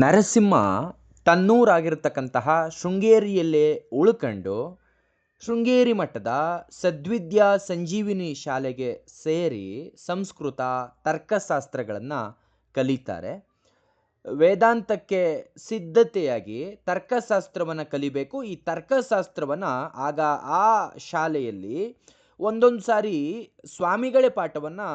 ನರಸಿಂಹ ತನ್ನೂರಾಗಿರ್ತಕ್ಕಂತಹ ಶೃಂಗೇರಿಯಲ್ಲೇ ಉಳ್ಕೊಂಡು ಶೃಂಗೇರಿ ಮಠದ ಸದ್ವಿದ್ಯಾ ಸಂಜೀವಿನಿ ಶಾಲೆಗೆ ಸೇರಿ ಸಂಸ್ಕೃತ ತರ್ಕಶಾಸ್ತ್ರಗಳನ್ನು ಕಲಿತಾರೆ. ವೇದಾಂತಕ್ಕೆ ಸಿದ್ಧತೆಯಾಗಿ ತರ್ಕಶಾಸ್ತ್ರವನ್ನು ಕಲಿಬೇಕು. ಈ ತರ್ಕಶಾಸ್ತ್ರವನ್ನು ಆಗ ಆ ಶಾಲೆಯಲ್ಲಿ ಒಂದೊಂದು ಸಾರಿ ಸ್ವಾಮಿಗಳೇ ಪಾಠವನ್ನು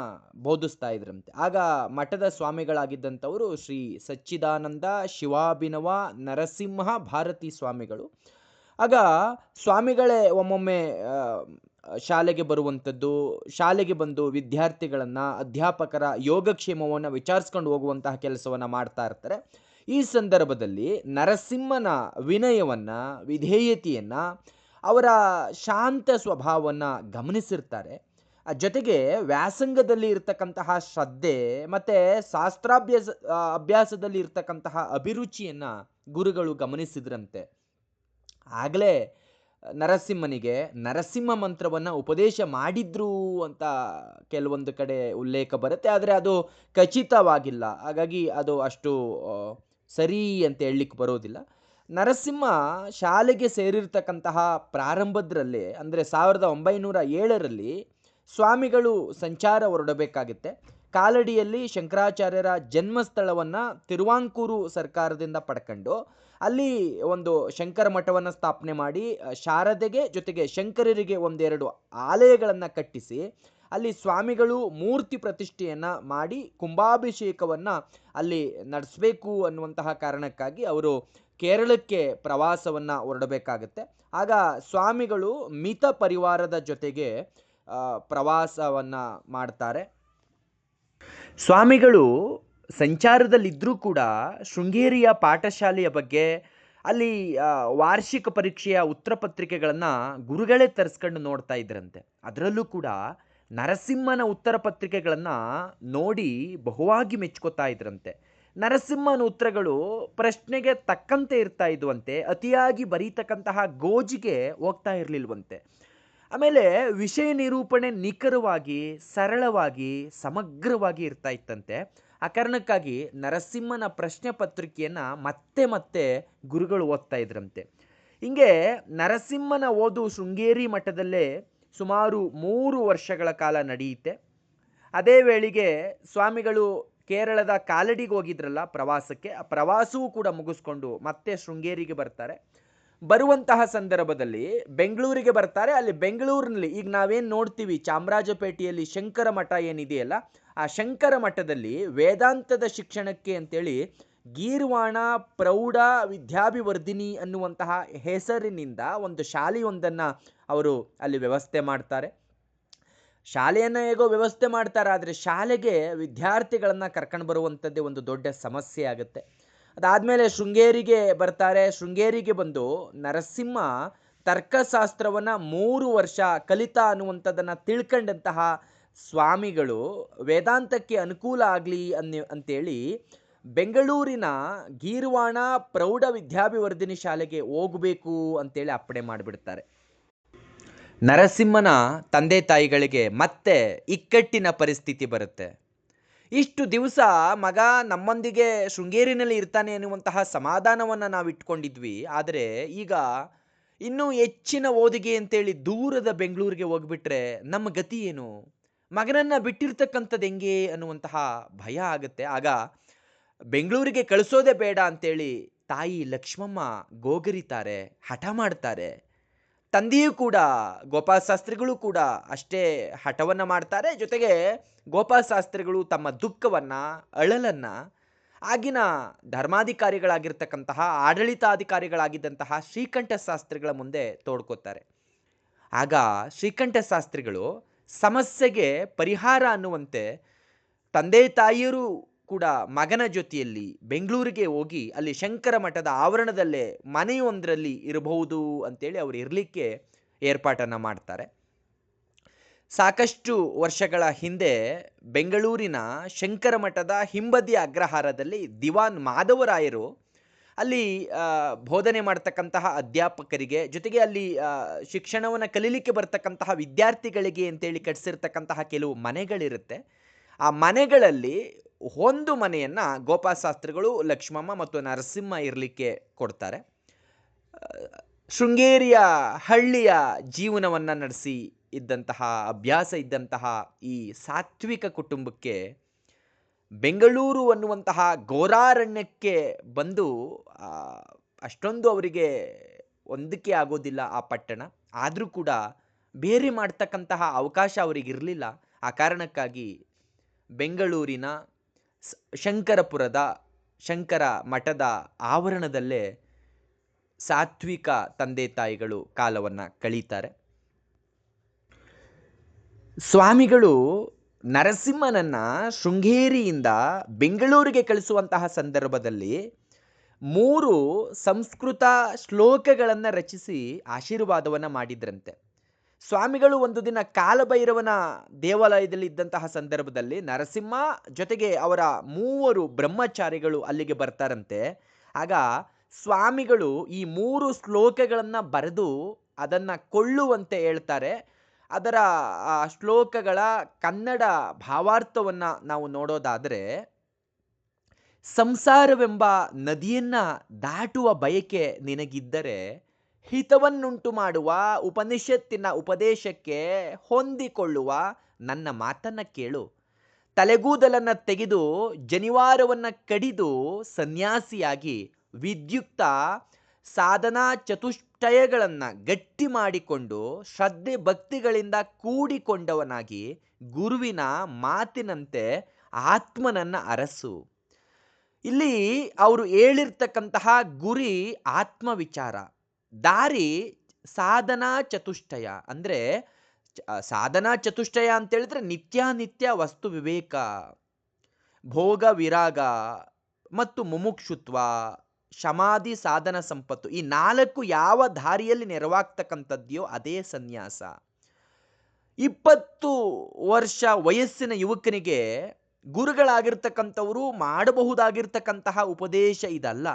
ಬೋಧಿಸ್ತಾ ಇದ್ರಂತೆ. ಆಗ ಮಠದ ಸ್ವಾಮಿಗಳಾಗಿದ್ದಂಥವರು ಶ್ರೀ ಸಚ್ಚಿದಾನಂದ ಶಿವಾಭಿನವ ನರಸಿಂಹ ಭಾರತಿ ಸ್ವಾಮಿಗಳು. ಆಗ ಸ್ವಾಮಿಗಳೇ ಒಮ್ಮೊಮ್ಮೆ ಶಾಲೆಗೆ ಬರುವಂಥದ್ದು, ಶಾಲೆಗೆ ಬಂದು ವಿದ್ಯಾರ್ಥಿಗಳನ್ನು ಅಧ್ಯಾಪಕರ ಯೋಗಕ್ಷೇಮವನ್ನು ವಿಚಾರಿಸ್ಕೊಂಡು ಹೋಗುವಂತಹ ಕೆಲಸವನ್ನು ಮಾಡ್ತಾ ಇರ್ತಾರೆ. ಈ ಸಂದರ್ಭದಲ್ಲಿ ನರಸಿಂಹನ ವಿನಯವನ್ನು, ವಿಧೇಯತೆಯನ್ನು, ಅವರ ಶಾಂತ ಸ್ವಭಾವವನ್ನು ಗಮನಿಸಿರ್ತಾರೆ. ಜೊತೆಗೆ ವ್ಯಾಸಂಗದಲ್ಲಿ ಇರ್ತಕ್ಕಂತಹ ಶ್ರದ್ಧೆ ಮತ್ತು ಅಭ್ಯಾಸದಲ್ಲಿ ಇರ್ತಕ್ಕಂತಹ ಅಭಿರುಚಿಯನ್ನು ಗುರುಗಳು ಗಮನಿಸಿದ್ರಂತೆ. ಆಗಲೇ ನರಸಿಂಹನಿಗೆ ನರಸಿಂಹ ಮಂತ್ರವನ್ನು ಉಪದೇಶ ಮಾಡಿದ್ರು ಅಂತ ಕೆಲವೊಂದು ಕಡೆ ಉಲ್ಲೇಖ ಬರುತ್ತೆ. ಆದರೆ ಅದು ಖಚಿತವಾಗಿಲ್ಲ. ಹಾಗಾಗಿ ಅದು ಅಷ್ಟು ಸರಿ ಅಂತ ಹೇಳಲಿಕ್ಕೆ ಬರೋದಿಲ್ಲ. ನರಸಿಂಹ ಶಾಲೆಗೆ ಸೇರಿರ್ತಕ್ಕಂತಹ ಪ್ರಾರಂಭದ್ರಲ್ಲೇ ಅಂದರೆ 1907ರಲ್ಲಿ ಸ್ವಾಮಿಗಳು ಸಂಚಾರ ಹೊರಡಬೇಕಾಗುತ್ತೆ. ಕಾಲಡಿಯಲ್ಲಿ ಶಂಕರಾಚಾರ್ಯರ ಜನ್ಮಸ್ಥಳವನ್ನು ತಿರುವಾಂಕೂರು ಸರ್ಕಾರದಿಂದ ಪಡ್ಕೊಂಡು ಅಲ್ಲಿ ಒಂದು ಶಂಕರ ಮಠವನ್ನು ಸ್ಥಾಪನೆ ಮಾಡಿ ಶಾರದೆಗೆ ಜೊತೆಗೆ ಶಂಕರರಿಗೆ ಒಂದೆರಡು ಆಲಯಗಳನ್ನು ಕಟ್ಟಿಸಿ ಅಲ್ಲಿ ಸ್ವಾಮಿಗಳು ಮೂರ್ತಿ ಪ್ರತಿಷ್ಠೆಯನ್ನು ಮಾಡಿ ಕುಂಭಾಭಿಷೇಕವನ್ನು ಅಲ್ಲಿ ನಡೆಸಬೇಕು ಅನ್ನುವಂತಹ ಕಾರಣಕ್ಕಾಗಿ ಅವರು ಕೇರಳಕ್ಕೆ ಪ್ರವಾಸವನ್ನು ಹೊರಡಬೇಕಾಗತ್ತೆ. ಆಗ ಸ್ವಾಮಿಗಳು ಮಿತ ಪರಿವಾರದ ಜೊತೆಗೆ ಪ್ರವಾಸವನ್ನು ಮಾಡ್ತಾರೆ. ಸ್ವಾಮಿಗಳು ಸಂಚಾರದಲ್ಲಿದ್ದರೂ ಕೂಡ ಶೃಂಗೇರಿಯ ಪಾಠಶಾಲೆಯ ಬಗ್ಗೆ ಅಲ್ಲಿ ವಾರ್ಷಿಕ ಪರೀಕ್ಷೆಯ ಉತ್ತರ ಪತ್ರಿಕೆಗಳನ್ನು ಗುರುಗಳೇ ತರಿಸ್ಕೊಂಡು ನೋಡ್ತಾ ಇದ್ರಂತೆ. ಅದರಲ್ಲೂ ಕೂಡ ನರಸಿಂಹನ ಉತ್ತರ ಪತ್ರಿಕೆಗಳನ್ನು ನೋಡಿ ಬಹುವಾಗಿ ಮೆಚ್ಕೋತಾ ಇದ್ರಂತೆ. ನರಸಿಂಹನ ಉತ್ತರಗಳು ಪ್ರಶ್ನೆಗೆ ತಕ್ಕಂತೆ ಇರ್ತಾ ಇದ್ವಂತೆ. ಅತಿಯಾಗಿ ಬರೀತಕ್ಕಂತಹ ಗೋಜಿಗೆ ಹೋಗ್ತಾ ಇರಲಿಲ್ವಂತೆ. ಆಮೇಲೆ ವಿಷಯ ನಿರೂಪಣೆ ನಿಖರವಾಗಿ, ಸರಳವಾಗಿ, ಸಮಗ್ರವಾಗಿ ಇರ್ತಾ ಇತ್ತಂತೆ. ಆ ಕಾರಣಕ್ಕಾಗಿ ನರಸಿಂಹನ ಪ್ರಶ್ನೆ ಪತ್ರಿಕೆಯನ್ನು ಮತ್ತೆ ಮತ್ತೆ ಗುರುಗಳು ಓದ್ತಾ ಇದ್ರಂತೆ. ಹಿಂಗೆ ನರಸಿಂಹನ ಓದು ಶೃಂಗೇರಿ ಮಠದಲ್ಲೇ ಸುಮಾರು 3 ವರ್ಷಗಳ ಕಾಲ ನಡೆಯುತ್ತೆ. ಅದೇ ವೇಳೆಗೆ ಸ್ವಾಮಿಗಳು ಕೇರಳದ ಕಾಲಡಿಗೆ ಹೋಗಿದ್ರಲ್ಲ ಪ್ರವಾಸಕ್ಕೆ, ಆ ಪ್ರವಾಸವೂ ಕೂಡ ಮುಗಿಸ್ಕೊಂಡು ಮತ್ತೆ ಶೃಂಗೇರಿಗೆ ಬರ್ತಾರೆ. ಬರುವಂತಹ ಸಂದರ್ಭದಲ್ಲಿ ಬೆಂಗಳೂರಿಗೆ ಬರ್ತಾರೆ. ಅಲ್ಲಿ ಬೆಂಗಳೂರಿನಲ್ಲಿ ಈಗ ನಾವೇನು ನೋಡ್ತೀವಿ ಚಾಮರಾಜಪೇಟೆಯಲ್ಲಿ ಶಂಕರ ಮಠ ಏನಿದೆಯಲ್ಲ, ಆ ಶಂಕರ ಮಠದಲ್ಲಿ ವೇದಾಂತದ ಶಿಕ್ಷಣಕ್ಕೆ ಅಂತೇಳಿ ಗೀರ್ವಾಣ ಪ್ರೌಢ ವಿದ್ಯಾಭಿವರ್ಧಿನಿ ಅನ್ನುವಂತಹ ಹೆಸರಿನಿಂದ ಒಂದು ಶಾಲೆಯೊಂದನ್ನು ಅವರು ಅಲ್ಲಿ ವ್ಯವಸ್ಥೆ ಮಾಡ್ತಾರೆ. ಶಾಲೆಯನ್ನು ಹೇಗೋ ವ್ಯವಸ್ಥೆ ಮಾಡ್ತಾರೆ, ಆದರೆ ಶಾಲೆಗೆ ವಿದ್ಯಾರ್ಥಿಗಳನ್ನು ಕರ್ಕೊಂಡು ಬರುವಂಥದ್ದೇ ಒಂದು ದೊಡ್ಡ ಸಮಸ್ಯೆ ಆಗುತ್ತೆ. ಅದಾದಮೇಲೆ ಶೃಂಗೇರಿಗೆ ಬರ್ತಾರೆ. ಶೃಂಗೇರಿಗೆ ಬಂದು ನರಸಿಂಹ ತರ್ಕಶಾಸ್ತ್ರವನ್ನು 3 ವರ್ಷ ಕಲಿತ ಅನ್ನುವಂಥದ್ದನ್ನು ತಿಳ್ಕೊಂಡಂತಹ ಸ್ವಾಮಿಗಳು ವೇದಾಂತಕ್ಕೆ ಅನುಕೂಲ ಆಗಲಿ ಅಂತೇಳಿ ಬೆಂಗಳೂರಿನ ಗೀರ್ವಾಣ ಪ್ರೌಢ ವಿದ್ಯಾಭಿವರ್ಧಿನಿ ಶಾಲೆಗೆ ಹೋಗಬೇಕು ಅಂತೇಳಿ ಅಪ್ಪಣೆ ಮಾಡಿಬಿಡ್ತಾರೆ. ನರಸಿಂಹನ ತಂದೆ ತಾಯಿಗಳಿಗೆ ಮತ್ತೆ ಇಕ್ಕಟ್ಟಿನ ಪರಿಸ್ಥಿತಿ ಬರುತ್ತೆ. ಇಷ್ಟು ದಿವಸ ಮಗ ನಮ್ಮೊಂದಿಗೆ ಶೃಂಗೇರಿನಲ್ಲಿ ಇರ್ತಾನೆ ಎನ್ನುವಂತಹ ಸಮಾಧಾನವನ್ನು ನಾವು ಇಟ್ಕೊಂಡಿದ್ವಿ. ಆದರೆ ಈಗ ಇನ್ನೂ ಹೆಚ್ಚಿನ ಓದಿಗೆ ಅಂತೇಳಿ ದೂರದ ಬೆಂಗಳೂರಿಗೆ ಹೋಗ್ಬಿಟ್ರೆ ನಮ್ಮ ಗತಿ ಏನು? ಮಗನನ್ನು ಬಿಟ್ಟಿರ್ತಕ್ಕಂಥದ್ದು ಹೆಂಗೆ ಅನ್ನುವಂತಹ ಭಯ ಆಗುತ್ತೆ. ಆಗ ಬೆಂಗಳೂರಿಗೆ ಕಳಿಸೋದೇ ಬೇಡ ಅಂತೇಳಿ ತಾಯಿ ಲಕ್ಷ್ಮಮ್ಮ ಗೋಗರಿತಾರೆ, ಹಠ ಮಾಡ್ತಾರೆ. ತಂದೆಯೂ ಕೂಡ ಗೋಪಾಲಶಾಸ್ತ್ರಿಗಳು ಕೂಡ ಅಷ್ಟೇ ಹಠವನ್ನು ಮಾಡ್ತಾರೆ. ಜೊತೆಗೆ ಗೋಪಾಲಶಾಸ್ತ್ರಿಗಳು ತಮ್ಮ ದುಃಖವನ್ನು, ಅಳಲನ್ನು ಆಗಿನ ಧರ್ಮಾಧಿಕಾರಿಗಳಾಗಿರ್ತಕ್ಕಂತಹ ಆಡಳಿತಾಧಿಕಾರಿಗಳಾಗಿದ್ದಂತಹ ಶ್ರೀಕಂಠ ಶಾಸ್ತ್ರಿಗಳ ಮುಂದೆ ತೋಡ್ಕೋತಾರೆ. ಆಗ ಶ್ರೀಕಂಠ ಶಾಸ್ತ್ರಿಗಳು ಸಮಸ್ಯೆಗೆ ಪರಿಹಾರ ಅನ್ನುವಂತೆ ತಂದೆ ತಾಯಿಯರು ಕೂಡ ಮಗನ ಜೊತೆಯಲ್ಲಿ ಬೆಂಗಳೂರಿಗೆ ಹೋಗಿ ಅಲ್ಲಿ ಶಂಕರ ಮಠದ ಆವರಣದಲ್ಲೇ ಮನೆಯೊಂದರಲ್ಲಿ ಇರಬಹುದು ಅಂತೇಳಿ ಅವರು ಇರಲಿಕ್ಕೆ ಏರ್ಪಾಟನ್ನು ಮಾಡ್ತಾರೆ. ಸಾಕಷ್ಟು ವರ್ಷಗಳ ಹಿಂದೆ ಬೆಂಗಳೂರಿನ ಶಂಕರ ಮಠದ ಹಿಂಬದಿಯ ಅಗ್ರಹಾರದಲ್ಲಿ ದಿವಾನ್ ಮಾಧವರಾಯರು ಅಲ್ಲಿ ಬೋಧನೆ ಮಾಡ್ತಕ್ಕಂತಹ ಅಧ್ಯಾಪಕರಿಗೆ ಜೊತೆಗೆ ಅಲ್ಲಿ ಶಿಕ್ಷಣವನ್ನು ಕಲೀಲಿಕ್ಕೆ ಬರ್ತಕ್ಕಂತಹ ವಿದ್ಯಾರ್ಥಿಗಳಿಗೆ ಅಂತೇಳಿ ಕಟ್ಟಿಸಿರ್ತಕ್ಕಂತಹ ಕೆಲವು ಮನೆಗಳಿರುತ್ತೆ. ಆ ಮನೆಗಳಲ್ಲಿ ಒಂದು ಮನೆಯನ್ನು ಗೋಪಾಲಶಾಸ್ತ್ರಿಗಳು, ಲಕ್ಷ್ಮಮ್ಮ ಮತ್ತು ನರಸಿಂಹ ಇರಲಿಕ್ಕೆ ಕೊಡ್ತಾರೆ. ಶೃಂಗೇರಿಯ ಹಳ್ಳಿಯ ಜೀವನವನ್ನು ನಡೆಸಿ ಇದ್ದಂತಹ ಅಭ್ಯಾಸ ಇದ್ದಂತಹ ಈ ಸಾತ್ವಿಕ ಕುಟುಂಬಕ್ಕೆ ಬೆಂಗಳೂರು ಅನ್ನುವಂತಹ ಘೋರಾರಣ್ಯಕ್ಕೆ ಬಂದು ಆ, ಅಷ್ಟೊಂದು ಅವರಿಗೆ ಹೊಂದಿಕೆ ಆಗೋದಿಲ್ಲ ಆ ಪಟ್ಟಣ. ಆದರೂ ಕೂಡ ಬೇರೆ ಮಾಡ್ತಕ್ಕಂತಹ ಅವಕಾಶ ಅವರಿಗಿರಲಿಲ್ಲ. ಆ ಕಾರಣಕ್ಕಾಗಿ ಬೆಂಗಳೂರಿನ ಶಂಕರಪುರದ ಶಂಕರ ಮಠದ ಆವರಣದಲ್ಲೇ ಸಾತ್ವಿಕ ತಂದೆ ತಾಯಿಗಳು ಕಾಲವನ್ನು ಕಳೀತಾರೆ. ಸ್ವಾಮಿಗಳು ನರಸಿಂಹನನ್ನ ಶೃಂಗೇರಿಯಿಂದ ಬೆಂಗಳೂರಿಗೆ ಕಳಿಸುವಂತಹ ಸಂದರ್ಭದಲ್ಲಿ 3 ಸಂಸ್ಕೃತ ಶ್ಲೋಕಗಳನ್ನು ರಚಿಸಿ ಆಶೀರ್ವಾದವನ್ನು ಮಾಡಿದ್ರಂತೆ. ಸ್ವಾಮಿಗಳು ಒಂದು ದಿನ ಕಾಲಭೈರವನ ದೇವಾಲಯದಲ್ಲಿ ಇದ್ದಂತಹ ಸಂದರ್ಭದಲ್ಲಿ ನರಸಿಂಹ ಜೊತೆಗೆ ಅವರ 3 ಬ್ರಹ್ಮಚಾರಿಗಳು ಅಲ್ಲಿಗೆ ಬರ್ತಾರಂತೆ. ಆಗ ಸ್ವಾಮಿಗಳು ಈ 3 ಶ್ಲೋಕಗಳನ್ನು ಬರೆದು ಅದನ್ನು ಕೊಳ್ಳುವಂತೆ ಹೇಳ್ತಾರೆ. ಅದರ ಶ್ಲೋಕಗಳ ಕನ್ನಡ ಭಾವಾರ್ಥವನ್ನು ನಾವು ನೋಡೋದಾದರೆ, ಸಂಸಾರವೆಂಬ ನದಿಯನ್ನು ದಾಟುವ ಬಯಕೆ ನಿನಗಿದ್ದರೆ ಹಿತವನ್ನುಂಟು ಮಾಡುವ ಉಪನಿಷತ್ತಿನ ಉಪದೇಶಕ್ಕೆ ಹೊಂದಿಕೊಳ್ಳುವ ನನ್ನ ಮಾತನ್ನು ಕೇಳು. ತಲೆಗೂದಲನ್ನು ತೆಗೆದು ಜನಿವಾರವನ್ನು ಕಡಿದು ಸನ್ಯಾಸಿಯಾಗಿ ವಿದ್ಯುಕ್ತ ಸಾಧನಾ ಚತುಷ್ಟಯಗಳನ್ನು ಗಟ್ಟಿ ಮಾಡಿಕೊಂಡು ಶ್ರದ್ಧೆ ಭಕ್ತಿಗಳಿಂದ ಕೂಡಿಕೊಂಡವನಾಗಿ ಗುರುವಿನ ಮಾತಿನಂತೆ ಆತ್ಮನನ್ನು ಅರಸು. ಇಲ್ಲಿ ಅವರು ಹೇಳಿರ್ತಕ್ಕಂತಹ ಗುರಿ ಆತ್ಮವಿಚಾರ, ದಾರಿ ಸಾಧನಾ ಚತುಷ್ಟಯ. ಅಂದರೆ ಸಾಧನಾ ಚತುಷ್ಟಯ ಅಂತೇಳಿದ್ರೆ ನಿತ್ಯಾನಿತ್ಯ ವಸ್ತು ವಿವೇಕ, ಭೋಗ ವಿರಾಗ ಮತ್ತು ಮುಮುಕ್ಷುತ್ವ, ಶಮಾಧಿ ಸಾಧನ ಸಂಪತ್ತು, ಈ 4 ಯಾವ ದಾರಿಯಲ್ಲಿ ನೆರವಾಗ್ತಕ್ಕಂಥದ್ಯೋ ಅದೇ ಸನ್ಯಾಸ. 20 ವರ್ಷ ವಯಸ್ಸಿನ ಯುವಕನಿಗೆ ಗುರುಗಳಾಗಿರ್ತಕ್ಕಂಥವರು ಮಾಡಬಹುದಾಗಿರ್ತಕ್ಕಂತಹ ಉಪದೇಶ ಇದಲ್ಲ.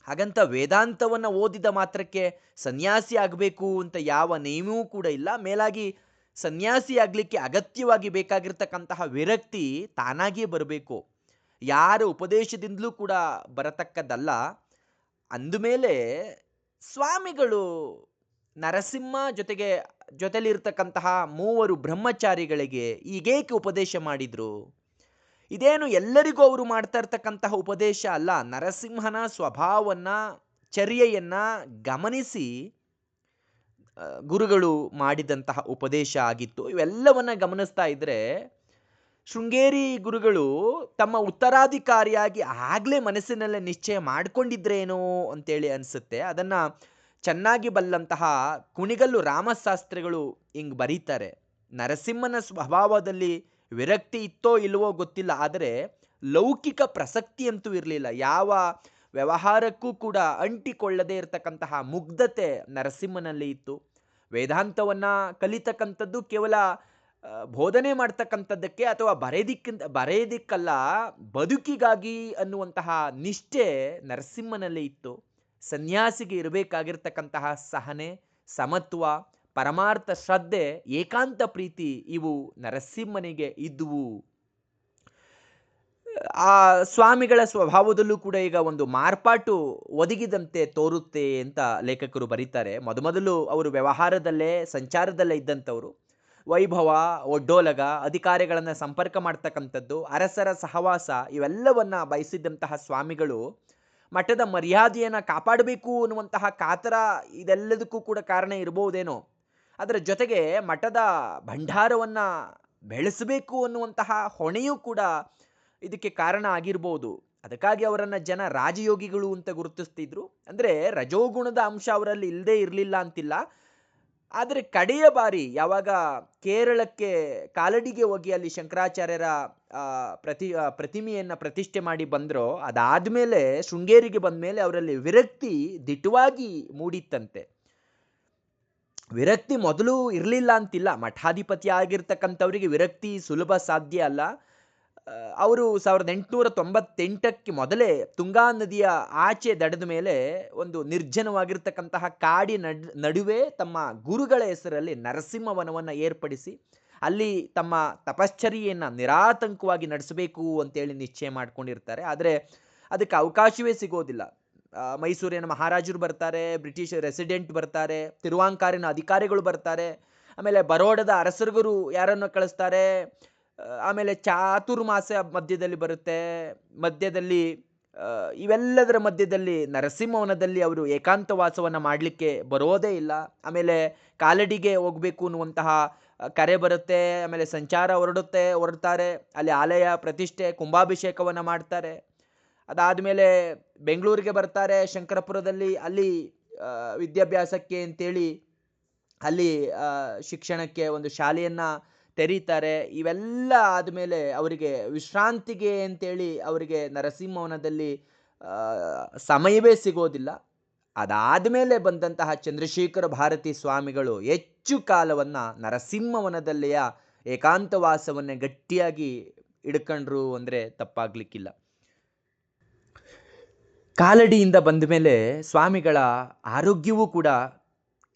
ಹಾಗಂತ ವೇದಾಂತವನ್ನು ಓದಿದ ಮಾತ್ರಕ್ಕೆ ಸನ್ಯಾಸಿ ಆಗಬೇಕು ಅಂತ ಯಾವ ನಿಯಮವೂ ಕೂಡ ಇಲ್ಲ. ಮೇಲಾಗಿ ಸನ್ಯಾಸಿ ಆಗಲಿಕ್ಕೆ ಅಗತ್ಯವಾಗಿ ಬೇಕಾಗಿರ್ತಕ್ಕಂತಹ ವಿರಕ್ತಿ ತಾನಾಗಿಯೇ ಬರಬೇಕು, ಯಾರ ಉಪದೇಶದಿಂದಲೂ ಕೂಡ ಬರತಕ್ಕದ್ದಲ್ಲ. ಅಂದಮೇಲೆ ಸ್ವಾಮಿಗಳು ನರಸಿಂಹ ಜೊತೆಲಿರ್ತಕ್ಕಂತಹ 3 ಬ್ರಹ್ಮಚಾರಿಗಳಿಗೆ ಈಗೇಕೆ ಉಪದೇಶ ಮಾಡಿದ್ರು? ಇದೇನು ಎಲ್ಲರಿಗೂ ಅವರು ಮಾಡ್ತಾ ಇರ್ತಕ್ಕಂತಹ ಉಪದೇಶ ಅಲ್ಲ. ನರಸಿಂಹನ ಸ್ವಭಾವವನ್ನು, ಚರ್ಯೆಯನ್ನು ಗಮನಿಸಿ ಗುರುಗಳು ಮಾಡಿದಂತಹ ಉಪದೇಶ ಆಗಿತ್ತು. ಇವೆಲ್ಲವನ್ನ ಗಮನಿಸ್ತಾ ಇದ್ರೆ ಶೃಂಗೇರಿ ಗುರುಗಳು ತಮ್ಮ ಉತ್ತರಾಧಿಕಾರಿಯಾಗಿ ಆಗಲೇ ಮನಸ್ಸಿನಲ್ಲೇ ನಿಶ್ಚಯ ಮಾಡಿಕೊಂಡಿದ್ರೇನೋ ಅಂತೇಳಿ ಅನಿಸುತ್ತೆ. ಅದನ್ನು ಚೆನ್ನಾಗಿ ಬಲ್ಲಂತಹ ಕುಣಿಗಲ್ಲು ರಾಮಶಾಸ್ತ್ರಿಗಳು ಹಿಂಗೆ ಬರೀತಾರೆ. ನರಸಿಂಹನ ಸ್ವಭಾವದಲ್ಲಿ ವಿರಕ್ತಿ ಇತ್ತೋ ಇಲ್ವೋ ಗೊತ್ತಿಲ್ಲ, ಆದರೆ ಲೌಕಿಕ ಪ್ರಸಕ್ತಿ ಅಂತೂ ಇರಲಿಲ್ಲ. ಯಾವ ವ್ಯವಹಾರಕ್ಕೂ ಕೂಡ ಅಂಟಿಕೊಳ್ಳದೇ ಇರತಕ್ಕಂತಹ ಮುಗ್ಧತೆ ನರಸಿಂಹನಲ್ಲಿ ಇತ್ತು. ವೇದಾಂತವನ್ನು ಕಲಿತಕ್ಕಂಥದ್ದು ಕೇವಲ ಬೋಧನೆ ಮಾಡ್ತಕ್ಕಂಥದ್ದಕ್ಕೆ ಅಥವಾ ಬರೆಯೋದಿಕ್ಕಲ್ಲ, ಬದುಕಿಗಾಗಿ ಅನ್ನುವಂತಹ ನಿಷ್ಠೆ ನರಸಿಂಹನಲ್ಲಿ ಇತ್ತು. ಸನ್ಯಾಸಿಗೆ ಇರಬೇಕಾಗಿರ್ತಕ್ಕಂತಹ ಸಹನೆ, ಸಮತ್ವ, ಪರಮಾರ್ಥ ಶ್ರದ್ಧೆ, ಏಕಾಂತ ಪ್ರೀತಿ ಇವು ನರಸಿಂಹನಿಗೆ ಇದ್ದುವು. ಆ ಸ್ವಾಮಿಗಳ ಸ್ವಭಾವದಲ್ಲೂ ಕೂಡ ಈಗ ಒಂದು ಮಾರ್ಪಾಟು ಒದಗಿದಂತೆ ತೋರುತ್ತೆ ಅಂತ ಲೇಖಕರು ಬರೀತಾರೆ. ಮೊದಲು ಅವರು ವ್ಯವಹಾರದಲ್ಲೇ ಸಂಚಾರದಲ್ಲೇ ಇದ್ದಂಥವರು. ವೈಭವ, ಒಡ್ಡೋಲಗ, ಅಧಿಕಾರಿಗಳನ್ನು ಸಂಪರ್ಕ ಮಾಡ್ತಕ್ಕಂಥದ್ದು, ಅರಸರ ಸಹವಾಸ ಇವೆಲ್ಲವನ್ನು ಬಯಸಿದ್ದಂತಹ ಸ್ವಾಮಿಗಳು ಮಠದ ಮರ್ಯಾದೆಯನ್ನು ಕಾಪಾಡಬೇಕು ಅನ್ನುವಂತಹ ಕಾತರ ಇದೆಲ್ಲದಕ್ಕೂ ಕೂಡ ಕಾರಣ ಇರಬಹುದೇನೋ. ಅದರ ಜೊತೆಗೆ ಮಠದ ಭಂಡಾರವನ್ನು ಬೆಳೆಸಬೇಕು ಅನ್ನುವಂತಹ ಹೊಣೆಯೂ ಕೂಡ ಇದಕ್ಕೆ ಕಾರಣ ಆಗಿರ್ಬೋದು. ಅದಕ್ಕಾಗಿ ಅವರನ್ನು ಜನ ರಾಜಯೋಗಿಗಳು ಅಂತ ಗುರುತಿಸ್ತಿದ್ರು. ಅಂದರೆ ರಜೋಗುಣದ ಅಂಶ ಅವರಲ್ಲಿ ಇಲ್ಲದೇ ಇರಲಿಲ್ಲ ಅಂತಿಲ್ಲ. ಆದರೆ ಕಡೆಯ ಬಾರಿ ಯಾವಾಗ ಕೇರಳಕ್ಕೆ ಕಾಲಡಿಗೆ ಹೋಗಿ ಅಲ್ಲಿ ಶಂಕರಾಚಾರ್ಯರ ಪ್ರತಿಮೆಯನ್ನು ಪ್ರತಿಷ್ಠೆ ಮಾಡಿ ಬಂದರೋ, ಅದಾದಮೇಲೆ ಶೃಂಗೇರಿಗೆ ಬಂದ ಮೇಲೆ ಅವರಲ್ಲಿ ವಿರಕ್ತಿ ದಿಟ್ಟವಾಗಿ ಮೂಡಿತ್ತಂತೆ. ವಿರಕ್ತಿ ಮೊದಲು ಇರಲಿಲ್ಲ ಅಂತಿಲ್ಲ. ಮಠಾಧಿಪತಿ ಆಗಿರ್ತಕ್ಕಂಥವರಿಗೆ ವಿರಕ್ತಿ ಸುಲಭ ಸಾಧ್ಯ ಅಲ್ಲ. ಅವರು 1898ಕ್ಕೆ ಮೊದಲೇ ತುಂಗಾ ನದಿಯ ಆಚೆ ದಡದ ಮೇಲೆ ಒಂದು ನಿರ್ಜನವಾಗಿರ್ತಕ್ಕಂತಹ ಕಾಡಿನ ನಡುವೆ ತಮ್ಮ ಗುರುಗಳ ಹೆಸರಲ್ಲಿ ನರಸಿಂಹವನವನ್ನು ಏರ್ಪಡಿಸಿ ಅಲ್ಲಿ ತಮ್ಮ ತಪಶ್ಚರ್ಯೆಯನ್ನು ನಿರಾತಂಕವಾಗಿ ನಡೆಸಬೇಕು ಅಂತೇಳಿ ನಿಶ್ಚಯ ಮಾಡ್ಕೊಂಡಿರ್ತಾರೆ. ಆದರೆ ಅದಕ್ಕೆ ಅವಕಾಶವೇ ಸಿಗೋದಿಲ್ಲ. ಮೈಸೂರಿನ ಮಹಾರಾಜರು ಬರ್ತಾರೆ, ಬ್ರಿಟಿಷ್ ರೆಸಿಡೆಂಟ್ ಬರ್ತಾರೆ, ತಿರುವಾಂಕಾರಿನ ಅಧಿಕಾರಿಗಳು ಬರ್ತಾರೆ, ಆಮೇಲೆ ಬರೋಡದ ಅರಸರುಗಳು ಯಾರನ್ನು ಕಳಿಸ್ತಾರೆ, ಆಮೇಲೆ ಚಾತುರ್ಮಾಸ ಮಧ್ಯದಲ್ಲಿ ಬರುತ್ತೆ. ಮಧ್ಯದಲ್ಲಿ ಇವೆಲ್ಲದರ ಮಧ್ಯದಲ್ಲಿ ನರಸಿಂಹವನದಲ್ಲಿ ಅವರು ಏಕಾಂತವಾಸವನ್ನು ಮಾಡಲಿಕ್ಕೆ ಬರೋದೇ ಇಲ್ಲ. ಆಮೇಲೆ ಕಾಲಡಿಗೆ ಹೋಗಬೇಕು ಅನ್ನುವಂತಹ ಕರೆ ಬರುತ್ತೆ. ಆಮೇಲೆ ಸಂಚಾರ ಹೊರಡ್ತಾರೆ. ಅಲ್ಲಿ ಆಲಯ ಪ್ರತಿಷ್ಠೆ ಕುಂಭಾಭಿಷೇಕವನ್ನು ಮಾಡ್ತಾರೆ. ಅದಾದಮೇಲೆ ಬೆಂಗಳೂರಿಗೆ ಬರ್ತಾರೆ. ಶಂಕರಪುರದಲ್ಲಿ ಅಲ್ಲಿ ವಿದ್ಯಾಭ್ಯಾಸಕ್ಕೆ ಅಂತೇಳಿ ಅಲ್ಲಿ ಶಿಕ್ಷಣಕ್ಕೆ ಒಂದು ಶಾಲೆಯನ್ನು ತೆರೀತಾರೆ. ಇವೆಲ್ಲ ಆದಮೇಲೆ ಅವರಿಗೆ ವಿಶ್ರಾಂತಿಗೆ ಅಂತೇಳಿ ಅವರಿಗೆ ನರಸಿಂಹವನದಲ್ಲಿ ಸಮಯವೇ ಸಿಗೋದಿಲ್ಲ. ಅದಾದಮೇಲೆ ಬಂದಂತಹ ಚಂದ್ರಶೇಖರ ಭಾರತಿ ಸ್ವಾಮಿಗಳು ಹೆಚ್ಚು ಕಾಲವನ್ನು ನರಸಿಂಹವನದಲ್ಲಿಯ ಏಕಾಂತವಾಸವನ್ನೇ ಗಟ್ಟಿಯಾಗಿ ಹಿಡ್ಕೊಂಡ್ರು ಅಂದರೆ ತಪ್ಪಾಗಲಿಕ್ಕಿಲ್ಲ. ಕಾಲಡಿಯಿಂದ ಬಂದ ಮೇಲೆ ಸ್ವಾಮಿಗಳ ಆರೋಗ್ಯವೂ ಕೂಡ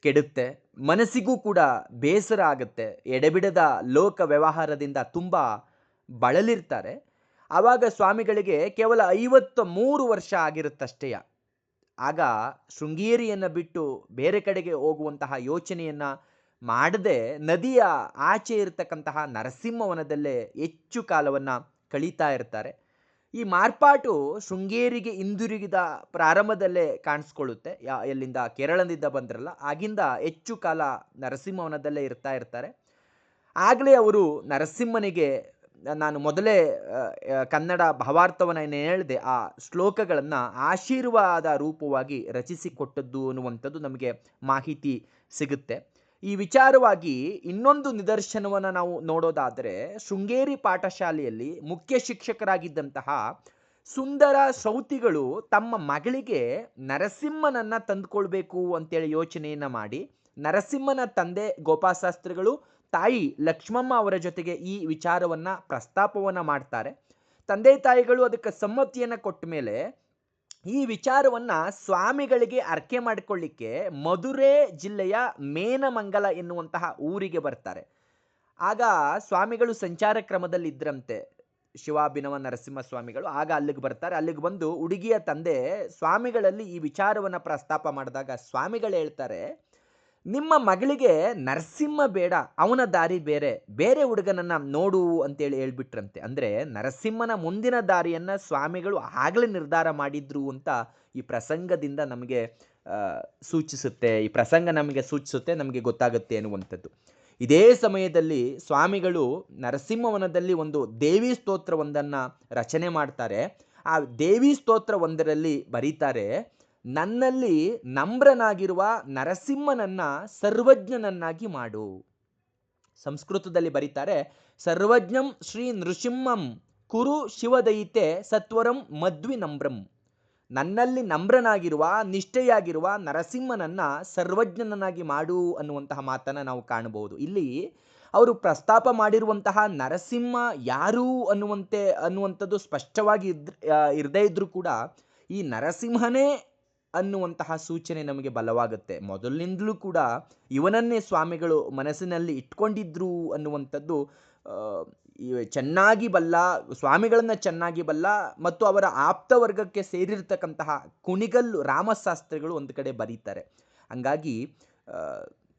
ಕೆಡುತ್ತೆ, ಮನಸ್ಸಿಗೂ ಕೂಡ ಬೇಸರ ಆಗುತ್ತೆ. ಎಡೆಬಿಡದ ಲೋಕ ವ್ಯವಹಾರದಿಂದ ತುಂಬ ಬಳಲಿರ್ತಾರೆ. ಆವಾಗ ಸ್ವಾಮಿಗಳಿಗೆ ಕೇವಲ 53 ವರ್ಷ ಆಗಿರುತ್ತಷ್ಟೆಯ. ಆಗ ಶೃಂಗೇರಿಯನ್ನು ಬಿಟ್ಟು ಬೇರೆ ಕಡೆಗೆ ಹೋಗುವಂತಹ ಯೋಚನೆಯನ್ನು ಮಾಡದೆ ನದಿಯ ಆಚೆ ಇರತಕ್ಕಂತಹ ನರಸಿಂಹವನದಲ್ಲೇ ಹೆಚ್ಚು ಕಾಲವನ್ನು ಕಳೀತಾ ಇರ್ತಾರೆ. ಈ ಮಾರ್ಪಾಟು ಶೃಂಗೇರಿಗೆ ಹಿಂದಿರುಗಿದ ಪ್ರಾರಂಭದಲ್ಲೇ ಕಾಣಿಸ್ಕೊಳ್ಳುತ್ತೆ. ಎಲ್ಲಿಂದ ಕೇರಳದಿಂದ ಬಂದ್ರಲ್ಲ, ಆಗಿಂದ ಹೆಚ್ಚು ಕಾಲ ನರಸಿಂಹವನದಲ್ಲೇ ಇರ್ತಾರೆ. ಆಗಲೇ ಅವರು ನರಸಿಂಹನಿಗೆ ನಾನು ಮೊದಲೇ ಕನ್ನಡ ಭಾವಾರ್ಥವನ್ನು ಹೇಳಿದೆ, ಆ ಶ್ಲೋಕಗಳನ್ನು ಆಶೀರ್ವಾದ ರೂಪವಾಗಿ ರಚಿಸಿಕೊಟ್ಟದ್ದು ಅನ್ನುವಂಥದ್ದು ನಮಗೆ ಮಾಹಿತಿ ಸಿಗುತ್ತೆ. ಈ ವಿಚಾರವಾಗಿ ಇನ್ನೊಂದು ನಿದರ್ಶನವನ್ನು ನಾವು ನೋಡೋದಾದರೆ, ಶೃಂಗೇರಿ ಪಾಠಶಾಲೆಯಲ್ಲಿ ಮುಖ್ಯ ಶಿಕ್ಷಕರಾಗಿದ್ದಂತಹ ಸುಂದರ ಶ್ರೌತಿಗಳು ತಮ್ಮ ಮಗಳಿಗೆ ನರಸಿಂಹನನ್ನು ತಂದುಕೊಳ್ಬೇಕು ಅಂತೇಳಿ ಯೋಚನೆಯನ್ನು ಮಾಡಿ ನರಸಿಂಹನ ತಂದೆ ಗೋಪಾಲಶಾಸ್ತ್ರಿಗಳು, ತಾಯಿ ಲಕ್ಷ್ಮಮ್ಮ ಅವರ ಜೊತೆಗೆ ಈ ವಿಚಾರವನ್ನು ಪ್ರಸ್ತಾಪವನ್ನು ಮಾಡ್ತಾರೆ. ತಂದೆ ತಾಯಿಗಳು ಅದಕ್ಕೆ ಸಮ್ಮತಿಯನ್ನು ಕೊಟ್ಟ ಮೇಲೆ ಈ ವಿಚಾರವನ್ನು ಸ್ವಾಮಿಗಳಿಗೆ ಅರ್ಕೆ ಮಾಡಿಕೊಳ್ಳಿಕ್ಕೆ ಮಧುರೆ ಜಿಲ್ಲೆಯ ಮೇನಮಂಗಲ ಎನ್ನುವಂತಹ ಊರಿಗೆ ಬರ್ತಾರೆ. ಆಗ ಸ್ವಾಮಿಗಳು ಸಂಚಾರ ಕ್ರಮದಲ್ಲಿ ಇದ್ರಂತೆ, ಶಿವಾಭಿನವ ನರಸಿಂಹ ಸ್ವಾಮಿಗಳು. ಆಗ ಅಲ್ಲಿಗೆ ಬರ್ತಾರೆ. ಅಲ್ಲಿಗೆ ಬಂದು ಹುಡುಗಿಯ ತಂದೆ ಸ್ವಾಮಿಗಳಲ್ಲಿ ಈ ವಿಚಾರವನ್ನು ಪ್ರಸ್ತಾಪ ಮಾಡಿದಾಗ ಸ್ವಾಮಿಗಳು ಹೇಳ್ತಾರೆ, ನಿಮ್ಮ ಮಗಳಿಗೆ ನರಸಿಂಹ ಬೇಡ, ಅವನ ದಾರಿ ಬೇರೆ, ಬೇರೆ ಹುಡುಗನನ್ನು ನೋಡು ಅಂತೇಳಿ ಹೇಳ್ಬಿಟ್ರಂತೆ. ಅಂದರೆ ನರಸಿಂಹನ ಮುಂದಿನ ದಾರಿಯನ್ನು ಸ್ವಾಮಿಗಳು ಆಗಲೇ ನಿರ್ಧಾರ ಮಾಡಿದ್ರು ಅಂತ ಈ ಪ್ರಸಂಗದಿಂದ ನಮಗೆ ಸೂಚಿಸುತ್ತೆ. ಈ ಪ್ರಸಂಗ ನಮಗೆ ಸೂಚಿಸುತ್ತೆ, ನಮಗೆ ಗೊತ್ತಾಗುತ್ತೆ ಅನ್ನುವಂಥದ್ದು. ಇದೇ ಸಮಯದಲ್ಲಿ ಸ್ವಾಮಿಗಳು ನರಸಿಂಹವನದಲ್ಲಿ ಒಂದು ದೇವಿ ಸ್ತೋತ್ರವೊಂದನ್ನು ರಚನೆ ಮಾಡ್ತಾರೆ. ಆ ದೇವಿ ಸ್ತೋತ್ರ ಒಂದರಲ್ಲಿ ಬರೀತಾರೆ, ನನ್ನಲ್ಲಿ ನಮ್ರನಾಗಿರುವ ನರಸಿಂಹನನ್ನ ಸರ್ವಜ್ಞನನ್ನಾಗಿ ಮಾಡು. ಸಂಸ್ಕೃತದಲ್ಲಿ ಬರೀತಾರೆ, ಸರ್ವಜ್ಞಂ ಶ್ರೀ ನೃಸಿಂಹಂ ಕುರು ಶಿವದಯಿತೆ ಸತ್ವರಂ ಮದ್ವಿ ನಮ್ರಂ. ನನ್ನಲ್ಲಿ ನಮ್ರನಾಗಿರುವ ನಿಷ್ಠೆಯಾಗಿರುವ ನರಸಿಂಹನನ್ನ ಸರ್ವಜ್ಞನನ್ನಾಗಿ ಮಾಡು ಅನ್ನುವಂತಹ ಮಾತನ್ನು ನಾವು ಕಾಣಬಹುದು. ಇಲ್ಲಿ ಅವರು ಪ್ರಸ್ತಾಪ ಮಾಡಿರುವಂತಹ ನರಸಿಂಹ ಯಾರು ಅನ್ನುವಂಥದ್ದು ಸ್ಪಷ್ಟವಾಗಿ ಇರದೇ ಇದ್ರೂ ಕೂಡ ಈ ನರಸಿಂಹನೇ ಅನ್ನುವಂತಹ ಸೂಚನೆ ನಮಗೆ ಬಲವಾಗುತ್ತೆ. ಮೊದಲಿನಿಂದಲೂ ಕೂಡ ಇವನನ್ನೇ ಸ್ವಾಮಿಗಳು ಮನಸ್ಸಿನಲ್ಲಿ ಇಟ್ಕೊಂಡಿದ್ರು ಅನ್ನುವಂಥದ್ದು ಚೆನ್ನಾಗಿ ಬಲ್ಲ, ಸ್ವಾಮಿಗಳನ್ನು ಚೆನ್ನಾಗಿ ಬಲ್ಲ ಮತ್ತು ಅವರ ಆಪ್ತ ವರ್ಗಕ್ಕೆ ಸೇರಿರ್ತಕ್ಕಂತಹ ಕುಣಿಗಲ್ಲು ರಾಮಶಾಸ್ತ್ರಿಗಳು ಒಂದು ಕಡೆ ಬರೀತಾರೆ. ಹಂಗಾಗಿ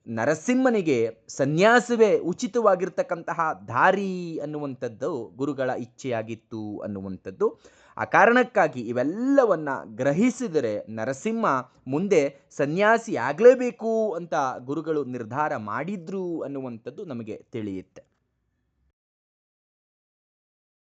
ನರಸಿಂಹನಿಗೆ ಸನ್ಯಾಸವೇ ಉಚಿತವಾಗಿರ್ತಕ್ಕಂತಹ ದಾರಿ ಅನ್ನುವಂಥದ್ದು ಗುರುಗಳ ಇಚ್ಛೆಯಾಗಿತ್ತು ಅನ್ನುವಂಥದ್ದು. ಆ ಕಾರಣಕ್ಕಾಗಿ ಇವೆಲ್ಲವನ್ನ ಗ್ರಹಿಸಿದರೆ ನರಸಿಂಹ ಮುಂದೆ ಸನ್ಯಾಸಿ ಆಗಲೇಬೇಕು ಅಂತ ಗುರುಗಳು ನಿರ್ಧಾರ ಮಾಡಿದ್ರು ಅನ್ನುವಂಥದ್ದು ನಮಗೆ ತಿಳಿಯುತ್ತೆ.